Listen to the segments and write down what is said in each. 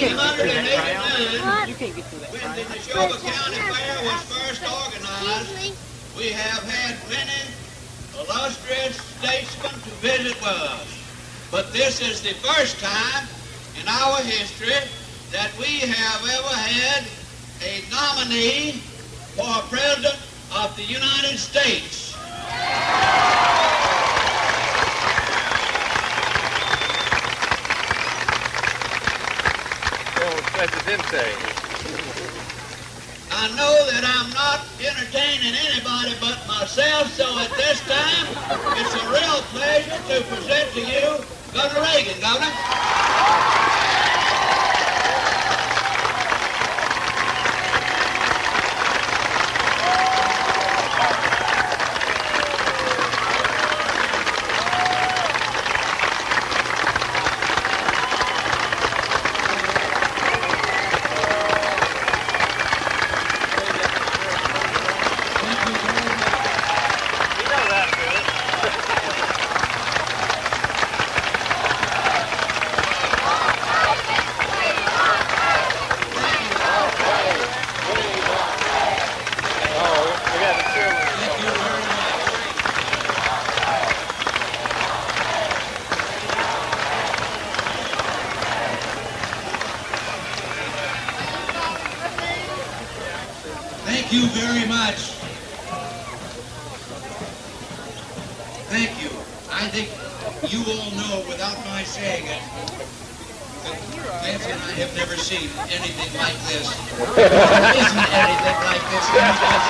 when the Neshoba County Fair was first organized, we have had many illustrious statesmen to visit with us. But this is the first time in our history that we have ever had a nominee for President of the United States. Presidente. I know that I'm not entertaining anybody but myself, so at this time, it's a real pleasure to present to you Governor Reagan. Governor. Thank you very much. Thank you. I think you all know, without my saying it, that Nancy and I have never seen anything like this. There isn't anything like this in the business.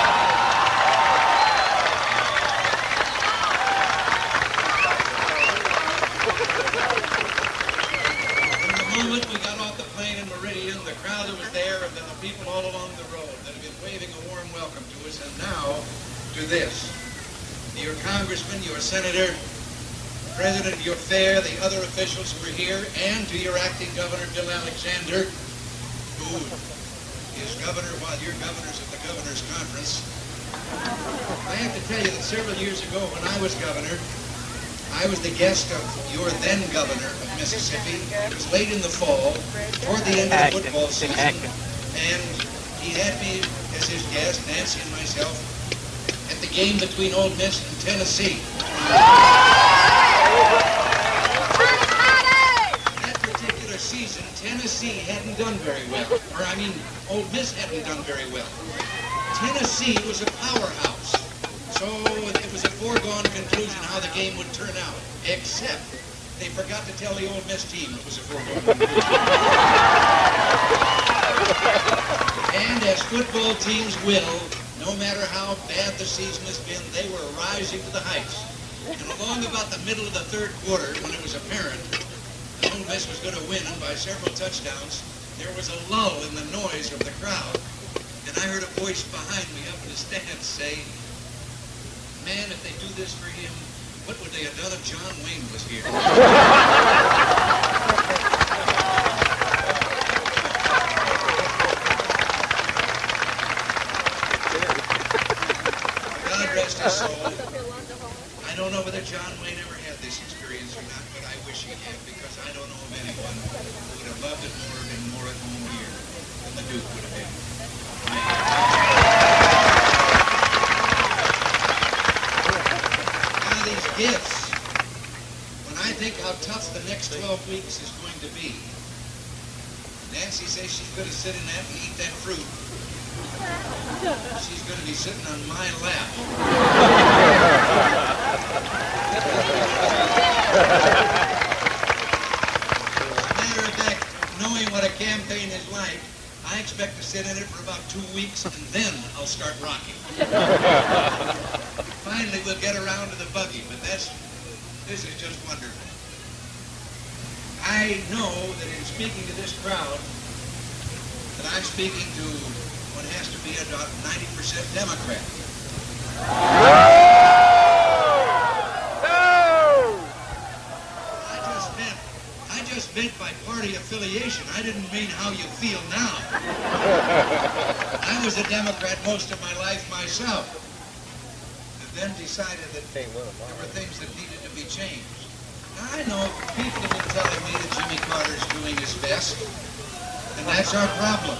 From the moment we got off the plane in Meridian, the crowd that was there, and then the people all along the road that have been waving a warm welcome to us, and now to this. Your congressman, your senator, president of your fair, the other officials who are here, and to your acting governor, Bill Alexander, who is governor while you're governors at the governor's conference. I have to tell you that several years ago when I was governor, I was the guest of your then governor of Mississippi. It was late in the fall, toward the end of the football season, and he had me as his guest, Nancy and myself, at the game between Ole Miss and Tennessee. That particular season, Tennessee hadn't done very well. Ole Miss hadn't done very well. Tennessee was a powerhouse. So it was a foregone conclusion how the game would turn out, except they forgot to tell the Ole Miss team it was a foregone conclusion. And as football teams will, no matter how bad the season has been, they were rising to the heights. And along about the middle of the third quarter, when it was apparent that Ole Miss was going to win by several touchdowns, there was a lull in the noise of the crowd. And I heard a voice behind me up in the stands say, "Man, if they do this for him, what would they have done if John Wayne was here?" God rest his soul. I don't know whether John Wayne ever had this experience or not, but I wish he had, because I don't know of anyone who would have loved it more and been more at home here than the Duke would have been. Now these gifts, when I think how tough the next 12 weeks is going to be, Nancy says she's going to sit in that and eat that fruit. She's going to be sitting on my lap. As a matter of fact, knowing what a campaign is like, I expect to sit in it for about 2 weeks, and then I'll start rocking. Finally, we'll get around to the buggy, but this is just wonderful. I know that in speaking to this crowd, that I'm speaking to what has to be about 90% Democrat. I just meant by party affiliation. I didn't mean how you feel now. I was a Democrat most of my life myself, but then decided that there were things that needed to be changed. Now, I know people have been telling me that Jimmy Carter's doing his best. And that's our problem.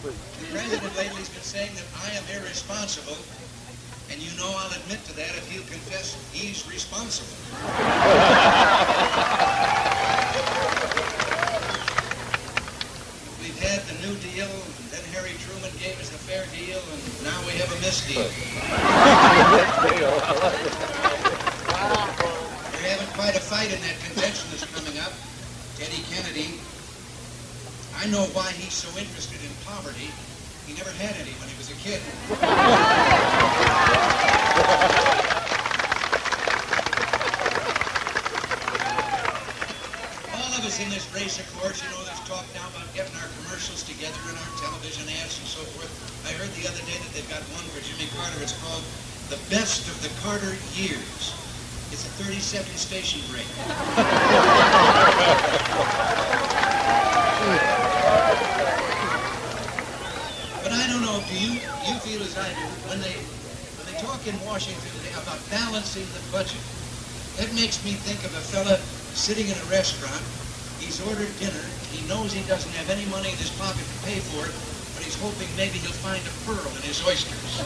The president lately has been saying that I am irresponsible, and you know I'll admit to that if he'll confess he's responsible. We've had the New Deal, and then Harry Truman gave us the Fair Deal, and now we have a misdeal. We're having quite a fight in that convention that's coming up. Eddie Kennedy, I know why he's so interested in poverty. He never had any when he was a kid. All of us in this race, of course, you know, there's talk now about getting our commercials together and our television ads and so forth. I heard the other day that they've got one for Jimmy Carter. It's called The Best of the Carter Years. It's a 37-station break. But I don't know, do you feel as I do, when they talk in Washington about balancing the budget, that makes me think of a fella sitting in a restaurant. He's ordered dinner. He knows he doesn't have any money in his pocket to pay for it, but he's hoping maybe he'll find a pearl in his oysters.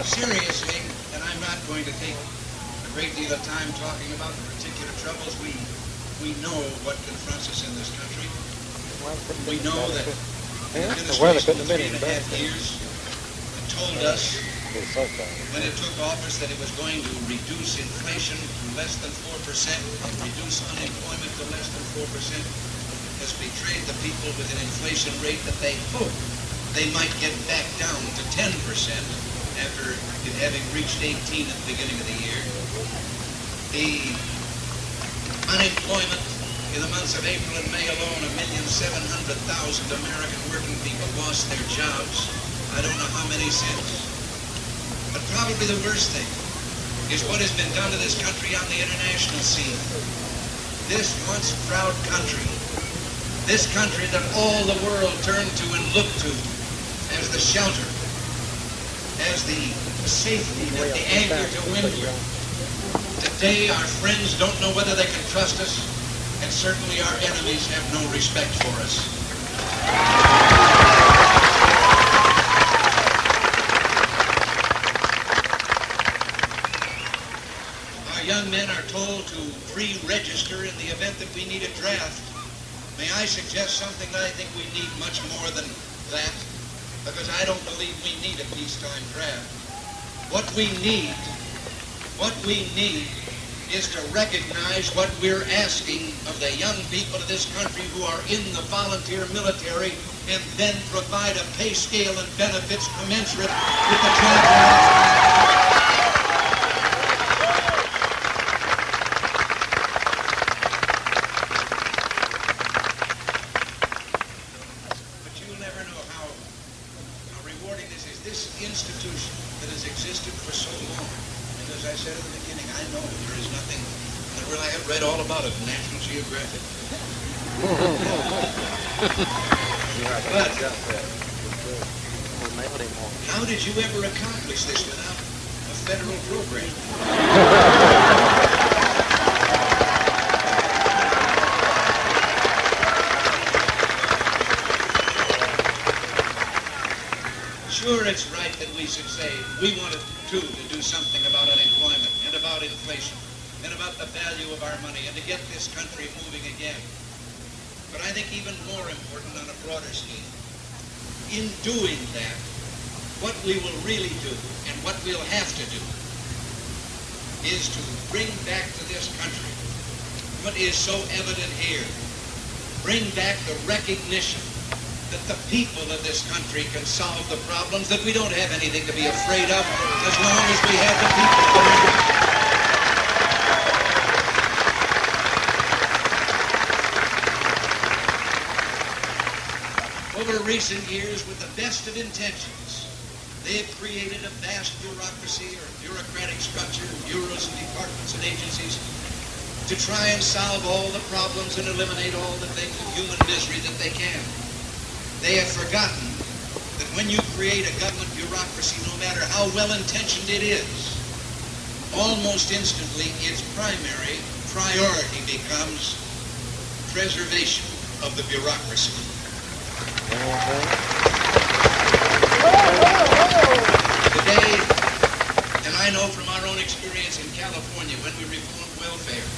Seriously, and I'm not going to take a great deal of time talking about the particular troubles. We know what confronts us in this country. We know that the administration for 3.5 years told us when it took office that it was going to reduce inflation to less than 4% and reduce unemployment to less than 4%, has betrayed the people with an inflation rate that they hope they might get back down to 10% after it having reached 18 at the beginning of the year. The unemployment in the months of April and May alone, 1,700,000 American working people lost their jobs. I don't know how many since. But probably the worst thing is what has been done to this country on the international scene. This once proud country, this country that all the world turned to and looked to as the shelter, as the safety that the anchor to windward. Today our friends don't know whether they can trust us, and certainly our enemies have no respect for us. Our young men are told to pre-register in the event that we need a draft. May I suggest something that I think we need much more than that? Because I don't believe we need a peacetime draft. What we need is to recognize what we're asking of the young people of this country who are in the volunteer military, and then provide a pay scale and benefits commensurate with the job we're asking. Institution that has existed for so long. And as I said at the beginning, I know there is nothing, I have read all about it in National Geographic. But how did you ever accomplish this without a federal program? Sure, it's right that we should say we wanted to do something about unemployment and about inflation and about the value of our money and to get this country moving again. But I think even more important on a broader scale, in doing that, what we will really do and what we'll have to do is to bring back to this country what is so evident here. Bring back the recognition that the people of this country can solve the problems, that we don't have anything to be afraid of as long as we have the people. Over recent years, with the best of intentions, they've created a vast bureaucracy or bureaucratic structure, bureaus and departments and agencies, to try and solve all the problems and eliminate all the things of human misery that they can. They have forgotten that when you create a government bureaucracy, no matter how well-intentioned it is, almost instantly its primary priority becomes preservation of the bureaucracy. Today, and I know from our own experience in California when we reformed welfare,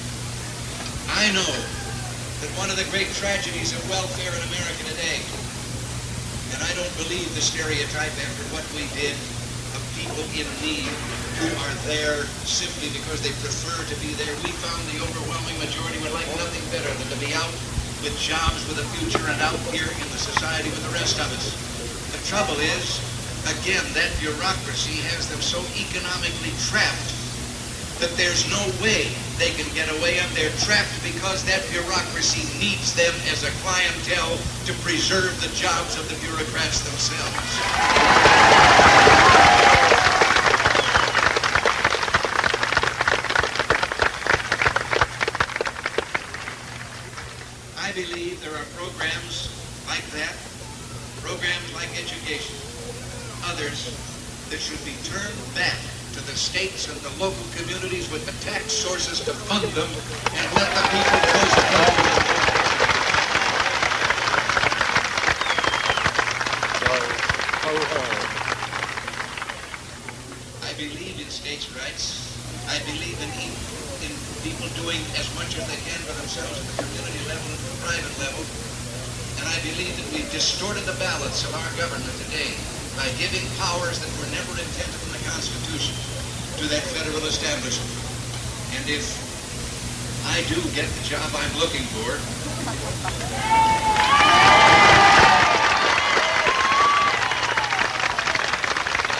I know that one of the great tragedies of welfare in America today, and I don't believe the stereotype after what we did of people in need who are there simply because they prefer to be there. We found the overwhelming majority would like nothing better than to be out with jobs, with a future, and out here in the society with the rest of us. The trouble is, again, that bureaucracy has them so economically trapped that there's no way they can get away, and they're trapped because that bureaucracy needs them as a clientele to preserve the jobs of the bureaucrats themselves. I believe there are programs like that, programs like education, others that should be turned back to the states and the local communities with the tax sources to fund them, and let the people choose them. I believe in states' rights. I believe in people doing as much as they can for themselves at the community level and the private level. And I believe that we've distorted the balance of our government today by giving powers that were never intended in the Constitution to that federal establishment. And if I do get the job I'm looking for,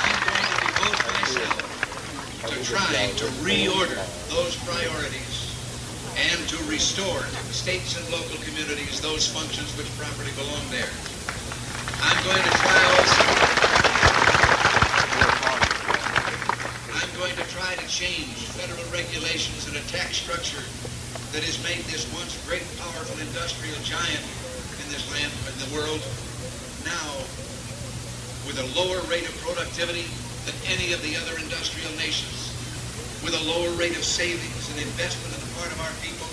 I'm going to devote myself to trying to reorder those priorities and to restore to states and local communities those functions which properly belong there. I'm going to try also try to change federal regulations and a tax structure that has made this once great, powerful industrial giant in this land, in the world, now with a lower rate of productivity than any of the other industrial nations, with a lower rate of savings and investment on the part of our people,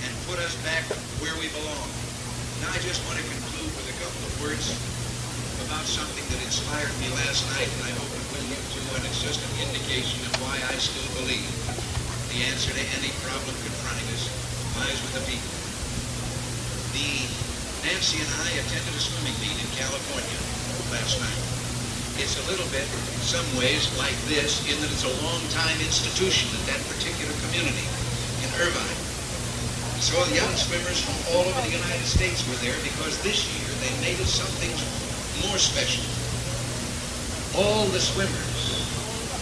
and put us back where we belong. Now I just want to conclude with a couple of words about something that inspired me last night, and I hope it will you too, and it's just an indication of why I still believe the answer to any problem confronting us lies with the people. Nancy and I attended a swimming meet in California last night. It's a little bit, in some ways, like this, in that it's a long-time institution at that particular community in Irvine. So young swimmers from all over the United States were there because this year they made it something more special. All the swimmers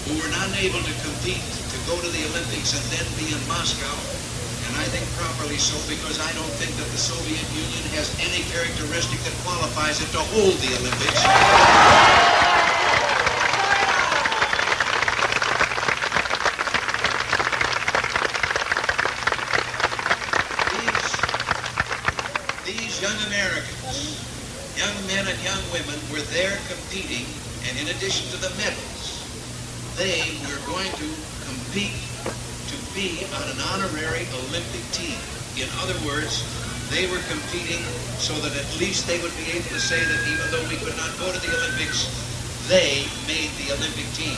who were not able to compete to go to the Olympics and then be in Moscow, and I think properly so, because I don't think that the Soviet Union has any characteristic that qualifies it to hold the Olympics. These young Americans, young men and young women, were there competing, and in addition to the medals, they were going to compete to be on an honorary Olympic team. In other words, they were competing so that at least they would be able to say that even though we could not go to the Olympics, they made the Olympic team.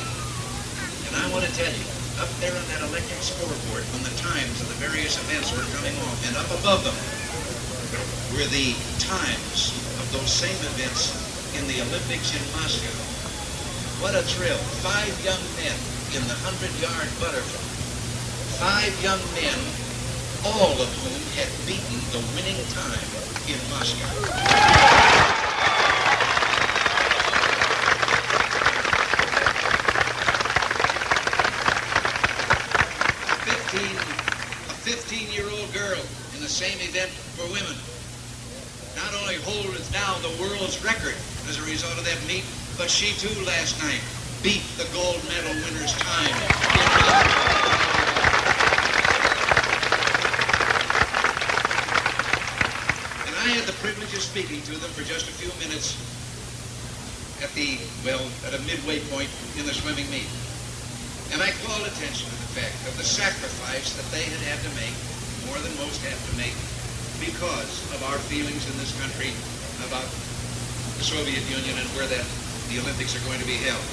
And I want to tell you, up there on that electric scoreboard, when the times of the various events were coming off, and up above them were the times of those same events in the Olympics in Moscow. What a thrill. 5 young men in the 100-yard butterfly. 5 young men, all of whom had beaten the winning time in Moscow. 15-year-old girl in the same event for women not only holds now the world's record as a result of that meet, but she too last night beat the gold medal winner's time. And I had the privilege of speaking to them for just a few minutes at a midway point in the swimming meet. And I called attention to the fact of the sacrifice that they had to make, more than most have to make, because of our feelings in this country about the Soviet Union and where the Olympics are going to be held.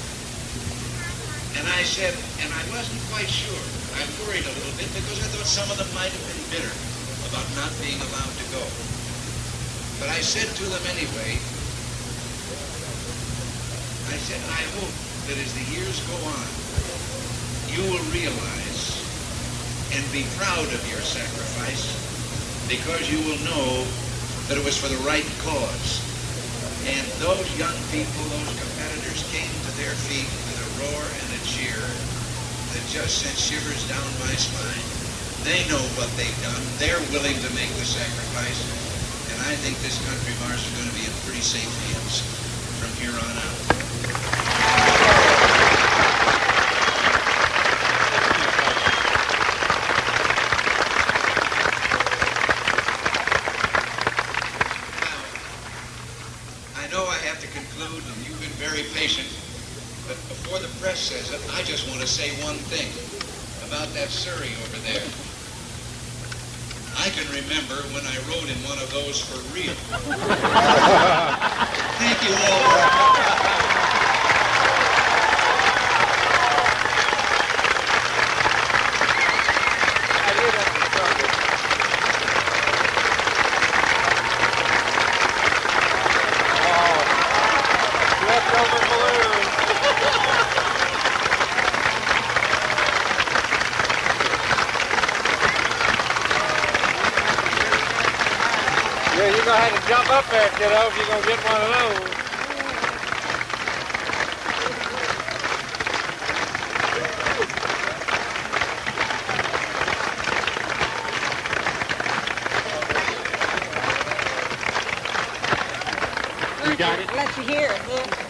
And I said, and I wasn't quite sure, I worried a little bit because I thought some of them might have been bitter about not being allowed to go. But I said to them anyway, I said, I hope that as the years go on, you will realize and be proud of your sacrifice because you will know that it was for the right cause. And those young people, those competitors came to their feet with a roar and a cheer that just sent shivers down my spine. They know what they've done. They're willing to make the sacrifice. And I think this country of ours is going to be in pretty safe hands from here on out. And you've been very patient, but before the press says it, I just want to say one thing about that Surrey over there. I can remember when I rode in one of those for real. Thank you all. Yeah, you're going to have to jump up there, kiddo, if you're going to get one of those. You got it? Let you hear it, look.